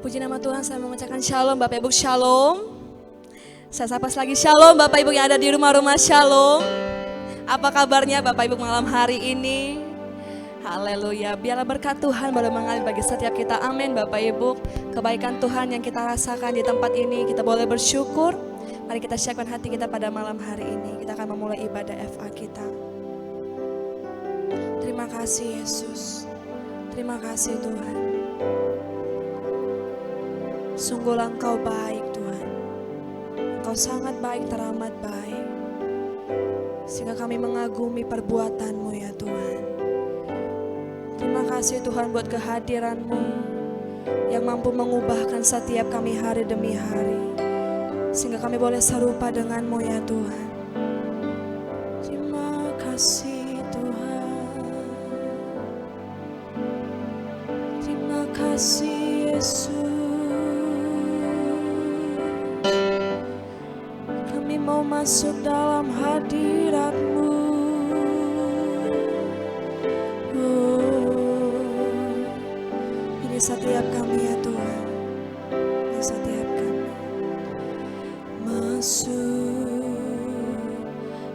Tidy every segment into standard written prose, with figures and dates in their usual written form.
Puji nama Tuhan, saya mengucapkan shalom Bapak Ibu, shalom. Saya sapa lagi shalom Bapak Ibu yang ada di rumah-rumah, shalom. Apa kabarnya Bapak Ibu malam hari ini? Haleluya, biarlah berkat Tuhan boleh mengalir bagi setiap kita, amin Bapak Ibu. Kebaikan Tuhan yang kita rasakan di tempat ini, kita boleh bersyukur. Mari kita siapkan hati kita pada malam hari ini. Kita akan memulai ibadah FA kita. Terima kasih Yesus, terima kasih Tuhan. Sungguhlah Engkau baik Tuhan, Engkau sangat baik, teramat baik, sehingga kami mengagumi perbuatan-Mu ya Tuhan. Terima kasih Tuhan buat kehadiran-Mu yang mampu mengubahkan setiap kami hari demi hari, sehingga kami boleh serupa dengan-Mu ya Tuhan. Terima kasih Tuhan, terima kasih Yesus. Mau masuk dalam hadirat-Mu. Ini setiap kami ya Tuhan, ini setiap kami masuk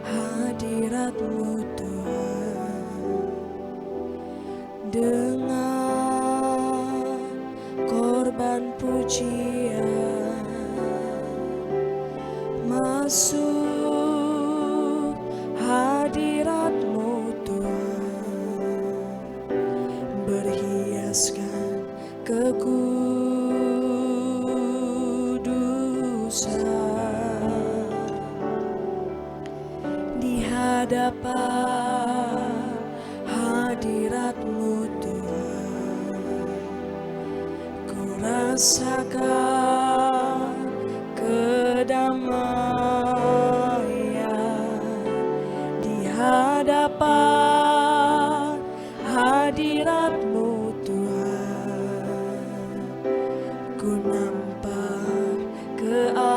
hadirat-Mu Tuhan, dengan korban pujian. Masuk hadirat-Mu Tuhan, berhiaskan kekudusan di hadapan hadirat-Mu Tuhan. Ku rasakan kedamaian di hadapan hadirat-Mu Tuhan. Ku nampak keagungan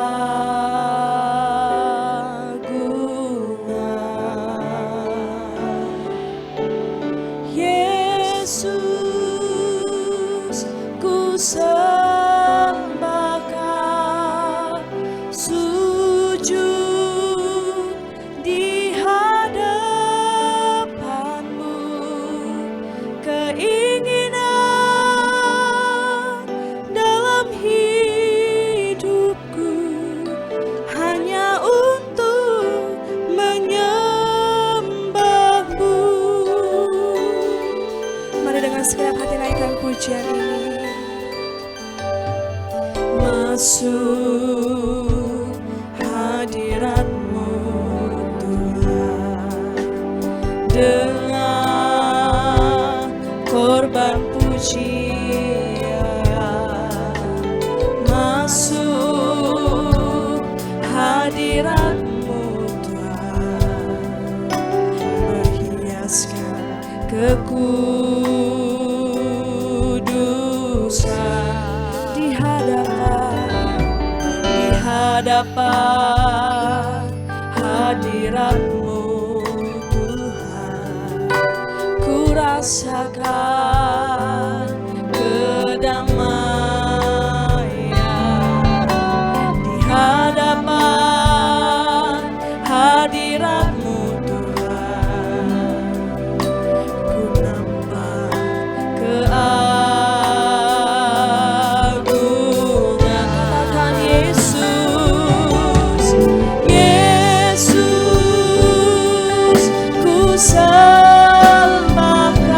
Yesus, ku pujian ini. Masuk hadirat-Mu Tuhan, dengan korban pujian. Masuk hadirat-Mu Tuhan, berhiaskan kekudusan di hadapan hadirat-Mu Tuhan. Ku rasakan kedamaian di hadapan hadirat-Mu Tuhan. Ku nampak sembahkan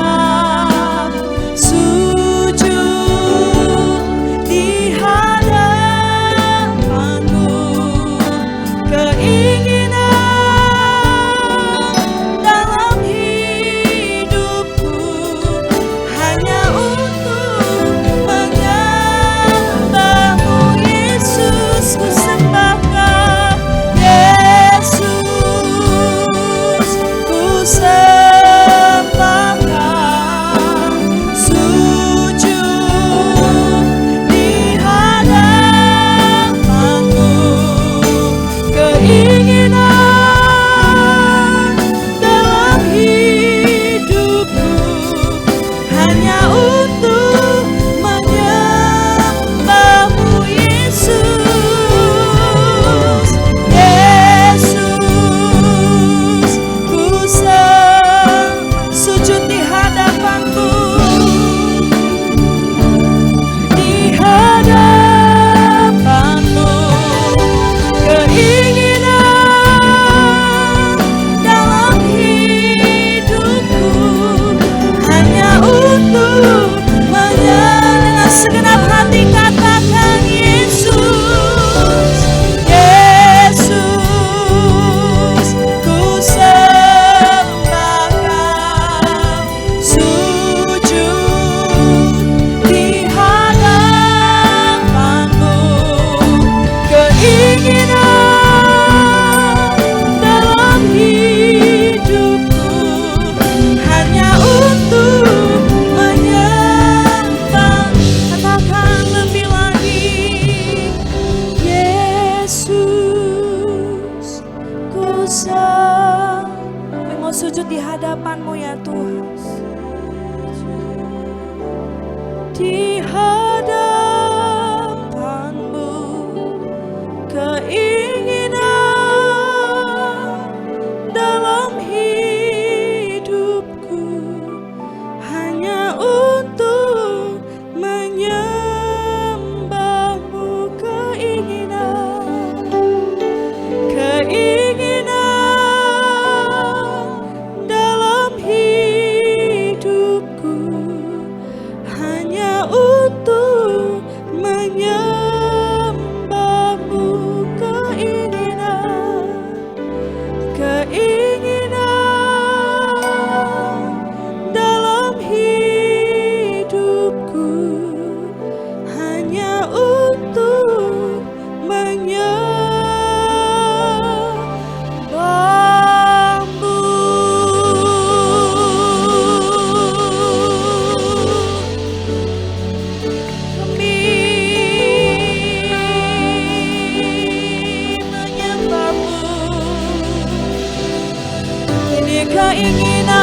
keinginan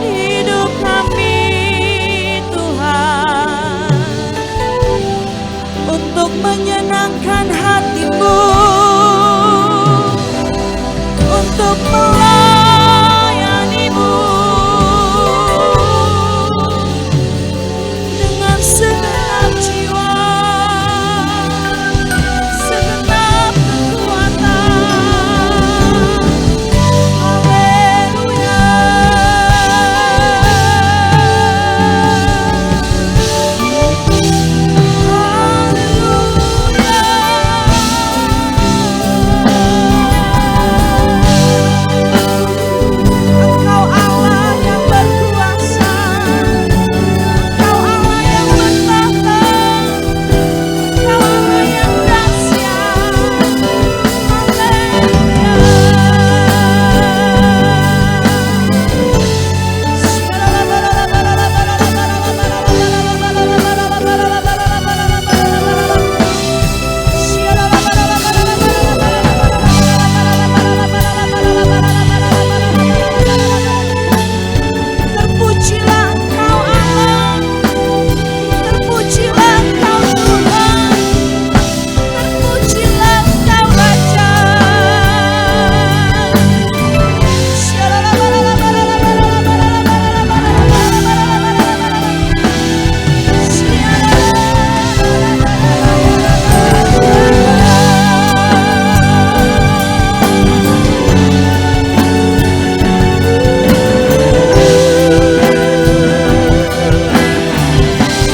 hidup kami Tuhan, untuk menyenangkan hati-Mu, untuk melayani-Mu dengan segenap jiwa, segenap kekuatan. Haleluya. Engkau Allah yang berkuasa, Engkau Allah yang bertahta, Engkau Allah yang dahsyat. Terpujilah Engkau Allah, terpujilah Engkau Tuhan, terpujilah Engkau Raja.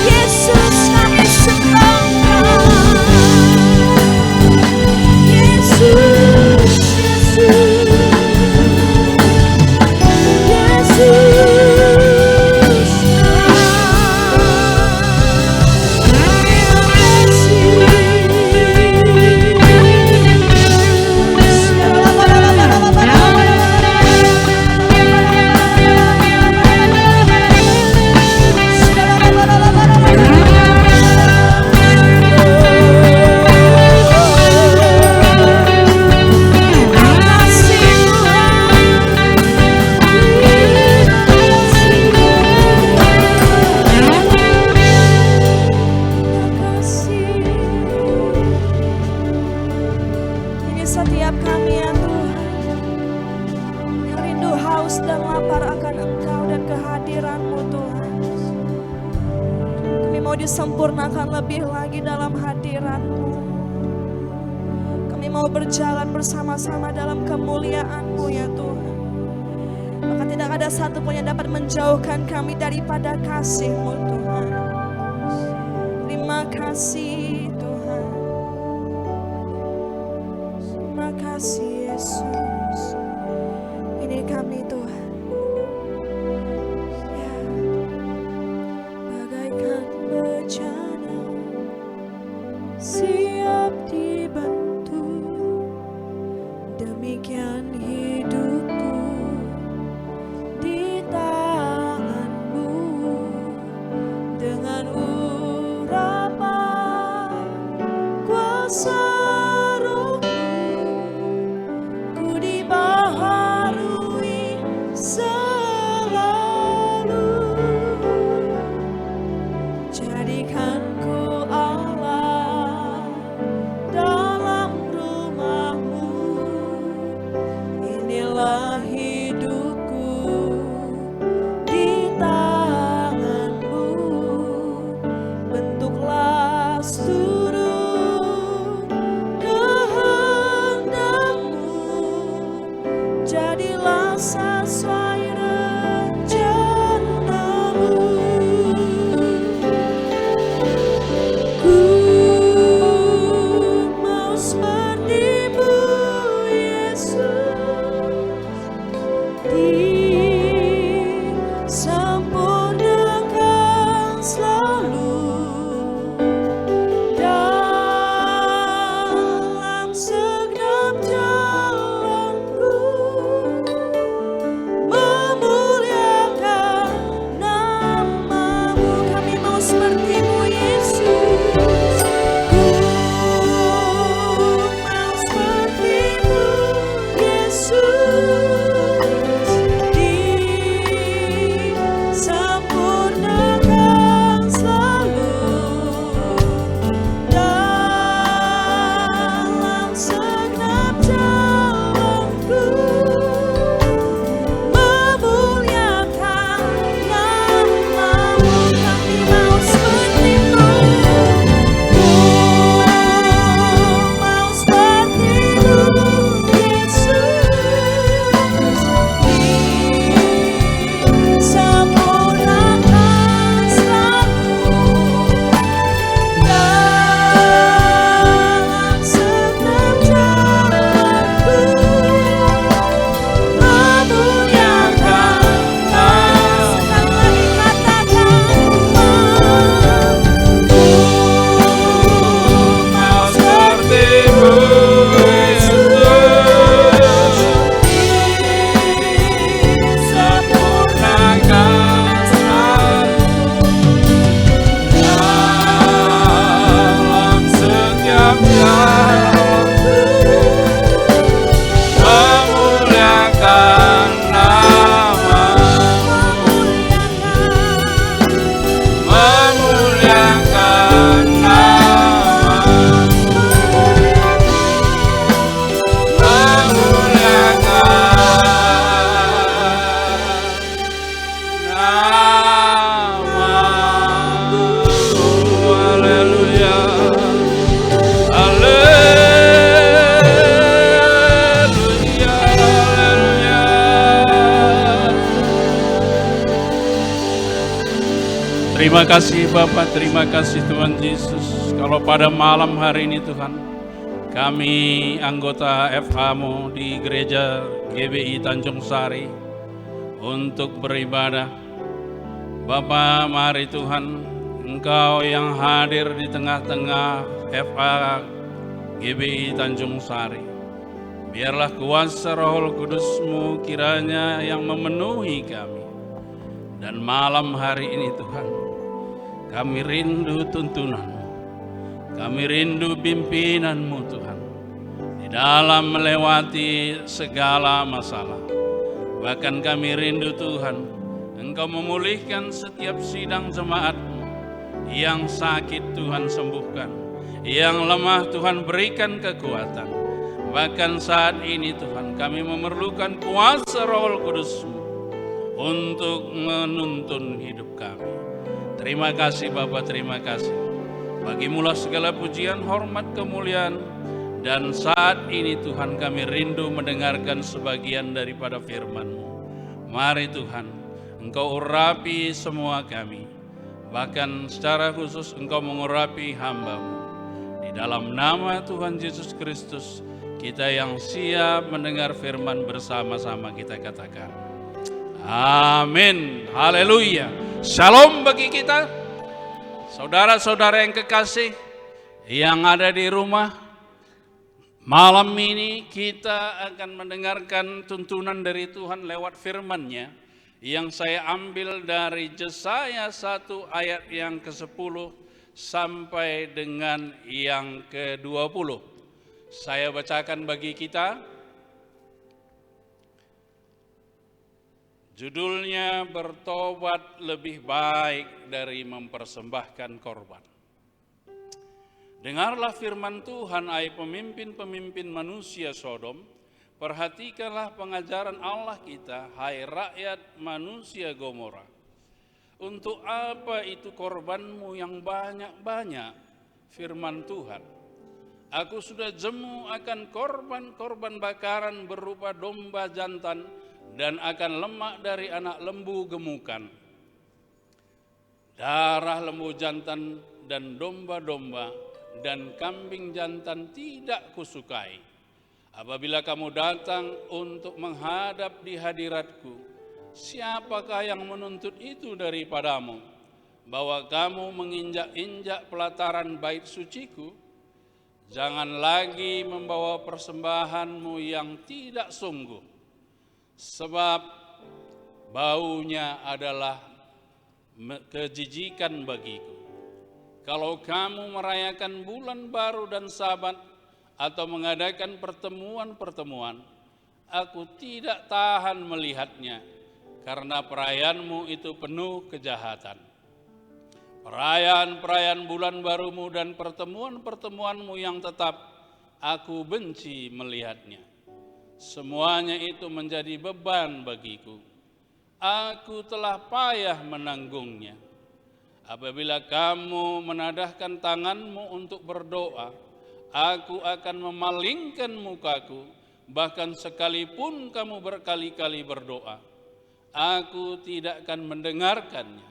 Yesus kami sembah, Yesus, Yesus, ini setiap kami ya Tuhan, yang rindu haus dan lapar akan Engkau dan kehadiran-Mu Tuhan. Kami mau disempurnakan lebih lagi dalam hadirat-Mu. Kami mau berjalan bersama-sama dalam kemuliaan-Mu ya Tuhan. Maka tidak ada satupun yang dapat menjauhkan kami daripada kasih-Mu Tuhan. Terima kasih Tuhan. Terima kasih Yesus. Ini kami Tuhan. Ya. Bagaikan bejana siap dibantu, demikian hidupku di tangan-Mu. Dengan urapan kuasa Roh-Mu, ku dibaharui selalu. Jadikan ku Allah dalam rumah-Mu. Inilah hidupku di tangan-Mu. Bentuklah seluruh kehendak-Mu, jadilah sesuai rencana-Mu. Terima kasih Bapak, terima kasih Tuhan Yesus. Kalau pada malam hari ini Tuhan, kami anggota FAMO di Gereja GBI Tanjung Sari untuk beribadah. Bapak, mari Tuhan, Engkau yang hadir di tengah-tengah FA GBI Tanjung Sari. Biarlah kuasa Roh Kudus-Mu kiranya yang memenuhi kami. Dan malam hari ini Tuhan, kami rindu tuntunan-Mu, kami rindu pimpinan-Mu Tuhan, di dalam melewati segala masalah. Bahkan kami rindu Tuhan, Engkau memulihkan setiap sidang jemaat-Mu, yang sakit Tuhan sembuhkan, yang lemah Tuhan berikan kekuatan. Bahkan saat ini Tuhan, kami memerlukan kuasa Roh Kudus-Mu untuk menuntun hidup kami. Terima kasih Bapa, terima kasih. Bagimulah segala pujian, hormat, kemuliaan. Dan saat ini Tuhan, kami rindu mendengarkan sebagian daripada firman-Mu. Mari Tuhan, Engkau urapi semua kami. Bahkan secara khusus Engkau mengurapi hamba-Mu. Di dalam nama Tuhan Yesus Kristus, kita yang siap mendengar firman bersama-sama kita katakan amin, haleluya. Shalom bagi kita, saudara-saudara yang kekasih yang ada di rumah. Malam ini kita akan mendengarkan tuntunan dari Tuhan lewat firman-Nya yang saya ambil dari Yesaya 1 ayat yang ke-10 sampai dengan yang ke-20. Saya bacakan bagi kita. Judulnya bertobat lebih baik dari mempersembahkan korban. Dengarlah firman Tuhan, hai pemimpin-pemimpin manusia Sodom. Perhatikanlah pengajaran Allah kita, hai rakyat manusia Gomora. Untuk apa itu korbanmu yang banyak-banyak? Firman Tuhan. Aku sudah jemu akan korban-korban bakaran berupa domba jantan dan akan lemak dari anak lembu gemukan. Darah lembu jantan dan domba-domba dan kambing jantan tidak kusukai. Apabila kamu datang untuk menghadap di hadiratku, siapakah yang menuntut itu daripadamu? Bahwa kamu menginjak-injak pelataran bait suciku? Jangan lagi membawa persembahanmu yang tidak sungguh. Sebab baunya adalah kejijikan bagiku. Kalau kamu merayakan bulan baru dan Sabat atau mengadakan pertemuan-pertemuan, aku tidak tahan melihatnya, karena perayaanmu itu penuh kejahatan. Perayaan-perayaan bulan barumu dan pertemuan-pertemuanmu yang tetap, aku benci melihatnya. Semuanya itu menjadi beban bagiku. Aku telah payah menanggungnya. Apabila kamu menadahkan tanganmu untuk berdoa, aku akan memalingkan mukaku. Bahkan sekalipun kamu berkali-kali berdoa, aku tidak akan mendengarkannya.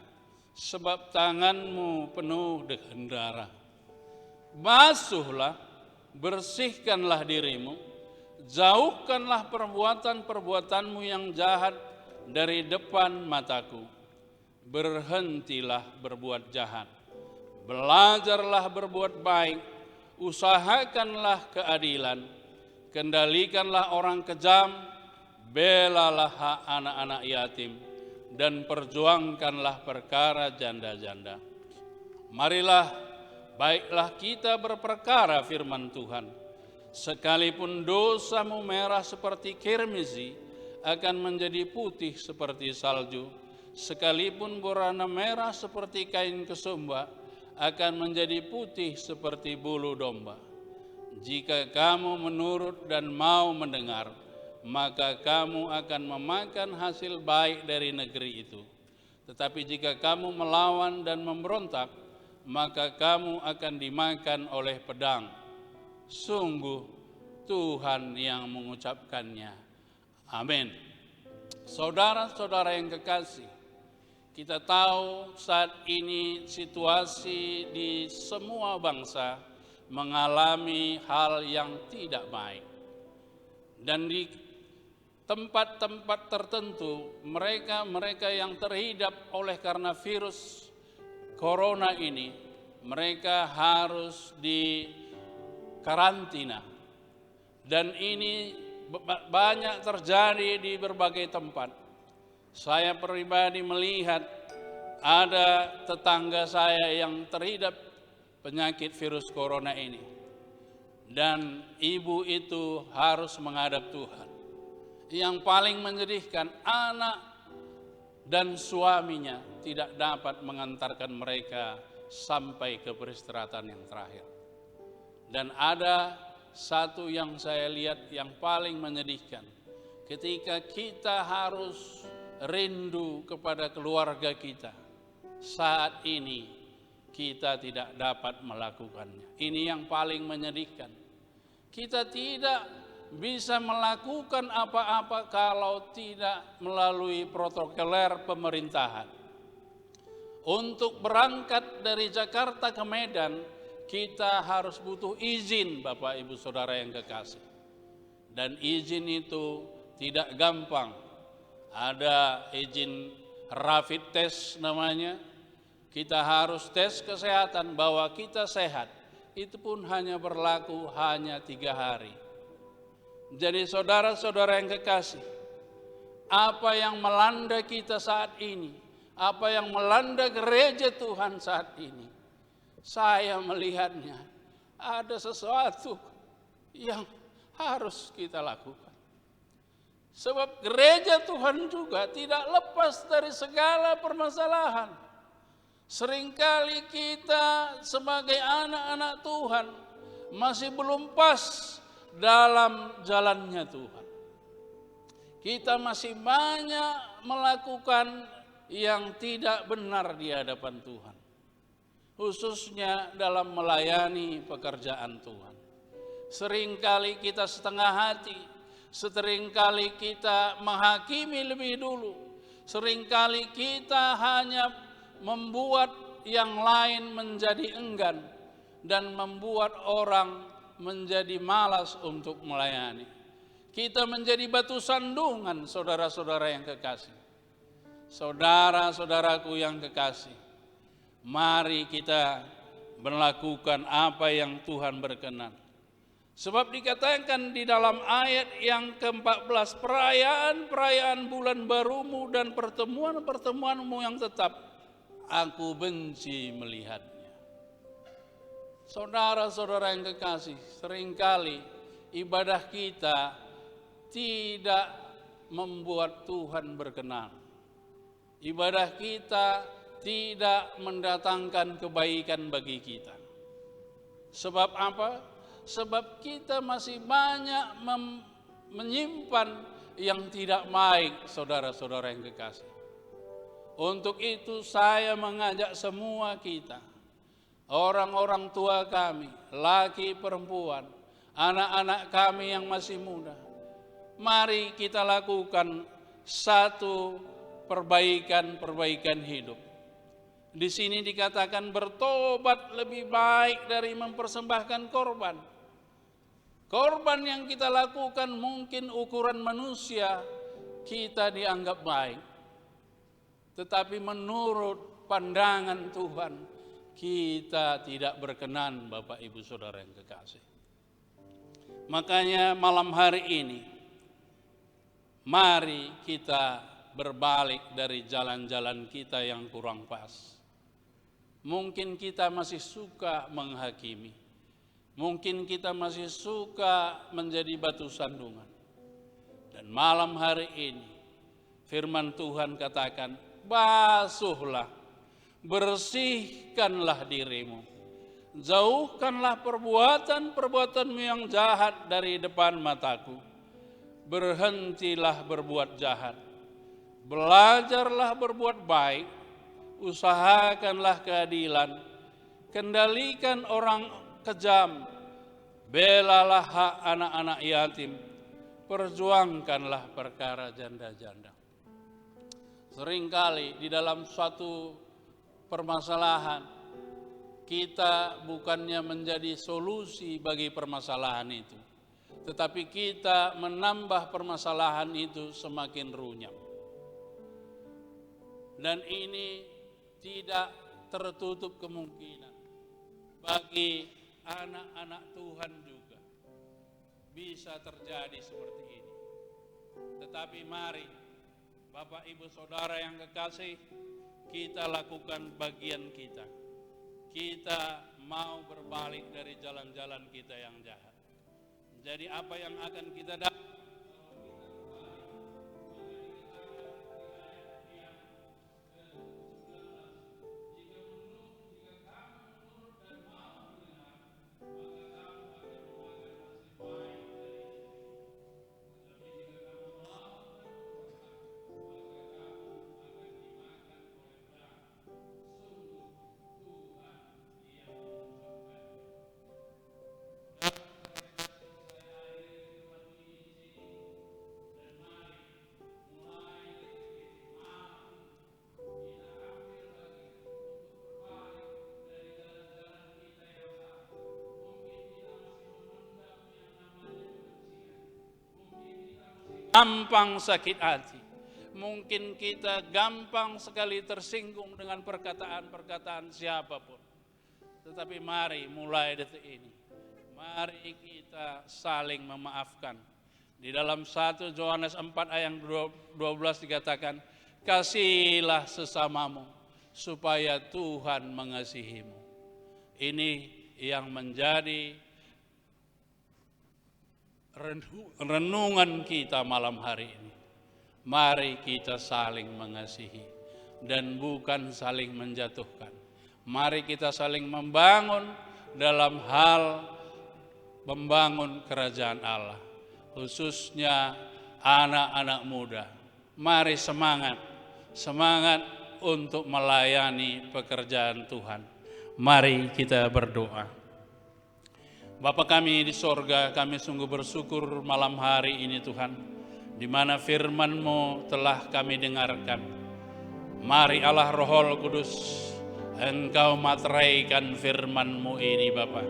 Sebab tanganmu penuh dengan darah. Basuhlah, bersihkanlah dirimu. Jauhkanlah perbuatan-perbuatanmu yang jahat dari depan mataku. Berhentilah berbuat jahat. Belajarlah berbuat baik. Usahakanlah keadilan. Kendalikanlah orang kejam. Belalah hak anak-anak yatim. Dan perjuangkanlah perkara janda-janda. Marilah, baiklah kita berperkara firman Tuhan. Sekalipun dosamu merah seperti kirmizi, akan menjadi putih seperti salju. Sekalipun berwarna merah seperti kain kesumba, akan menjadi putih seperti bulu domba. Jika kamu menurut dan mau mendengar, maka kamu akan memakan hasil baik dari negeri itu. Tetapi jika kamu melawan dan memberontak, maka kamu akan dimakan oleh pedang. Sungguh Tuhan yang mengucapkannya. Amin. Saudara-saudara yang kekasih, Kita tahu saat ini situasi di semua bangsa mengalami hal yang tidak baik. Dan di tempat-tempat tertentu, mereka yang terhidap oleh karena virus corona ini, mereka harus dikarantina. Dan ini banyak terjadi di berbagai tempat. Saya pribadi melihat ada tetangga saya yang terhidap penyakit virus corona ini. Dan ibu itu harus menghadap Tuhan. Yang paling menyedihkan, anak dan suaminya tidak dapat mengantarkan mereka sampai ke peristirahatan yang terakhir. Dan ada satu yang saya lihat yang paling menyedihkan. Ketika kita harus rindu kepada keluarga kita, saat ini kita tidak dapat melakukannya. Ini yang paling menyedihkan. Kita tidak bisa melakukan apa-apa kalau tidak melalui protokoler pemerintahan. Untuk berangkat dari Jakarta ke Medan, kita harus butuh izin, Bapak Ibu Saudara yang kekasih. Dan izin itu tidak gampang. Ada izin rapid test namanya. Kita harus tes kesehatan bahwa kita sehat. Itu pun hanya berlaku 3 hari. Jadi saudara-saudara yang kekasih, apa yang melanda kita saat ini, apa yang melanda gereja Tuhan saat ini, saya melihatnya ada sesuatu yang harus kita lakukan. Sebab gereja Tuhan juga tidak lepas dari segala permasalahan. Seringkali kita sebagai anak-anak Tuhan masih belum pas dalam jalannya Tuhan. Kita masih banyak melakukan yang tidak benar di hadapan Tuhan. Khususnya dalam melayani pekerjaan Tuhan. Seringkali kita setengah hati. Seringkali kita menghakimi lebih dulu. Seringkali kita hanya membuat yang lain menjadi enggan dan membuat orang menjadi malas untuk melayani. Kita menjadi batu sandungan, saudara-saudara yang kekasih. Saudara-saudaraku yang kekasih, mari kita melakukan apa yang Tuhan berkenan. Sebab dikatakan di dalam ayat yang ke-14, perayaan-perayaan bulan barumu dan pertemuan-pertemuanmu yang tetap, aku benci melihatnya. Saudara-saudara yang kekasih, seringkali ibadah kita tidak membuat Tuhan berkenan. Ibadah kita tidak mendatangkan kebaikan bagi kita. Sebab apa? Sebab kita masih banyak menyimpan yang tidak baik, saudara-saudara yang kekasih. Untuk itu saya mengajak semua kita, orang-orang tua kami, laki perempuan, anak-anak kami yang masih muda, mari kita lakukan satu perbaikan hidup. Di sini dikatakan bertobat lebih baik dari mempersembahkan korban. Korban yang kita lakukan mungkin ukuran manusia kita dianggap baik. Tetapi menurut pandangan Tuhan kita tidak berkenan, Bapak Ibu Saudara yang kekasih. Makanya malam hari ini mari kita berbalik dari jalan-jalan kita yang kurang pas. Mungkin kita masih suka menghakimi. Mungkin kita masih suka menjadi batu sandungan. Dan malam hari ini firman Tuhan katakan, basuhlah, bersihkanlah dirimu. Jauhkanlah perbuatan-perbuatanmu yang jahat dari depan mataku. Berhentilah berbuat jahat. Belajarlah berbuat baik. Usahakanlah keadilan. Kendalikan orang kejam. Belalah hak anak-anak yatim. Perjuangkanlah perkara janda-janda. Seringkali di dalam suatu permasalahan, kita bukannya menjadi solusi bagi permasalahan itu, tetapi kita menambah permasalahan itu semakin runyam. Dan ini tidak tertutup kemungkinan bagi anak-anak Tuhan juga bisa terjadi seperti ini. Tetapi mari Bapak Ibu Saudara yang kekasih, kita lakukan bagian kita. Kita mau berbalik dari jalan-jalan kita yang jahat. Jadi apa yang akan kita dapat? Gampang sakit hati. Mungkin kita gampang sekali tersinggung dengan perkataan-perkataan siapapun. Tetapi mari mulai detik ini, mari kita saling memaafkan. Di dalam 1 Yohanes 4 ayat 12 dikatakan, kasihilah sesamamu supaya Tuhan mengasihimu. Ini yang menjadi renungan kita malam hari ini. Mari kita saling mengasihi dan bukan saling menjatuhkan. Mari kita saling membangun dalam hal membangun kerajaan Allah, khususnya anak-anak muda. Mari semangat untuk melayani pekerjaan Tuhan. Mari kita berdoa. Bapa kami di sorga, kami sungguh bersyukur malam hari ini Tuhan, di mana firman-Mu telah kami dengarkan. Mari Allah Roh Kudus, Engkau materaikan firman-Mu ini Bapa,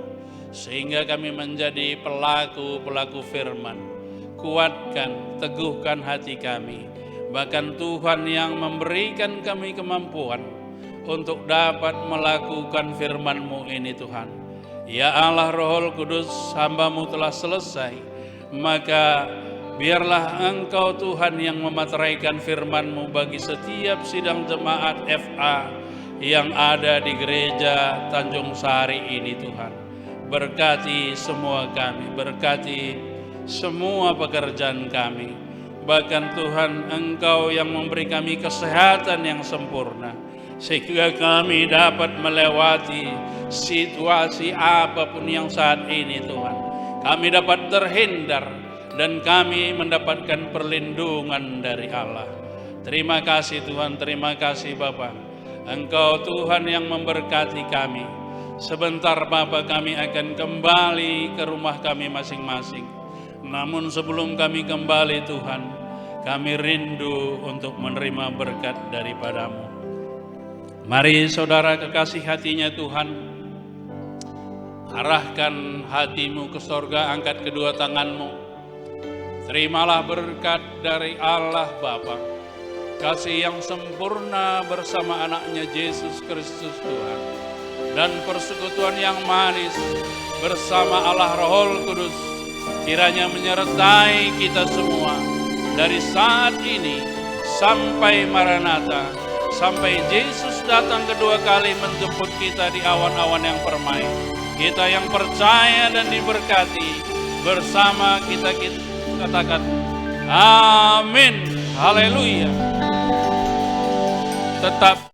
sehingga kami menjadi pelaku-pelaku firman. Kuatkan, teguhkan hati kami, bahkan Tuhan yang memberikan kami kemampuan untuk dapat melakukan firman-Mu ini Tuhan. Ya Allah Roh Kudus, hamba-Mu telah selesai, maka biarlah Engkau Tuhan yang memateraikan firman-Mu bagi setiap sidang jemaat FA yang ada di gereja Tanjung Sari ini Tuhan. Berkati semua kami, berkati semua pekerjaan kami. Bahkan Tuhan, Engkau yang memberi kami kesehatan yang sempurna, sehingga kami dapat melewati situasi apapun yang saat ini Tuhan. Kami dapat terhindar dan kami mendapatkan perlindungan dari Allah. Terima kasih Tuhan, terima kasih Bapa. Engkau Tuhan yang memberkati kami. Sebentar Bapa kami akan kembali ke rumah kami masing-masing. Namun sebelum kami kembali Tuhan, kami rindu untuk menerima berkat daripada-Mu. Mari saudara kekasih hatinya Tuhan, arahkan hatimu ke sorga, angkat kedua tanganmu. Terimalah berkat dari Allah Bapa, kasih yang sempurna bersama anaknya Yesus Kristus Tuhan, dan persekutuan yang manis bersama Allah Roh Kudus, kiranya menyertai kita semua dari saat ini sampai Maranatha, sampai Yesus datang kedua kali menjemput kita di awan-awan yang permai. Kita yang percaya dan diberkati bersama kita katakan amin, haleluya. Tetap